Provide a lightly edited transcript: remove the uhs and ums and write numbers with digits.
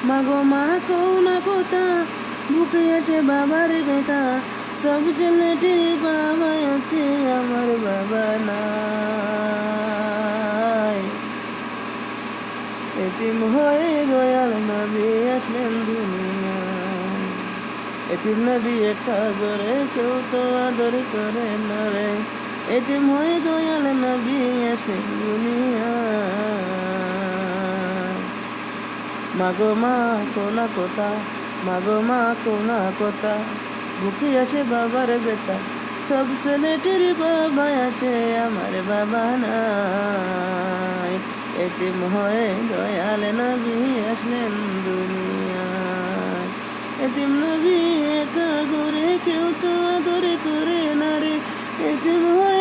মাগো মা কও না কথা, বুকে আছে বাবার ব্যথা, সব ছেলেটির বাবা আছে, আমার বাবা নাই। এতিম হয়ে দয়াল নবী আসলেন দুনিয়ায়। এতিম নবী একা করে, কেউ তো আদর করে না রে। এতিম হয়ে দয়াল নবী আসলেন দুনিয়ায়। মাগো মা কোনা কথা, মাগো মা কোনা কথা, বুকে আছে বাবার বেটা, সব ছেলেটির বাবা আছে, আমার বাবা নাই। এতিম হয়ে দয়াল নবী আসলেন দুনিয়ায়। এতিম নবী একা করে, কেউ তো আদর করে না রে। এতিম হয়ে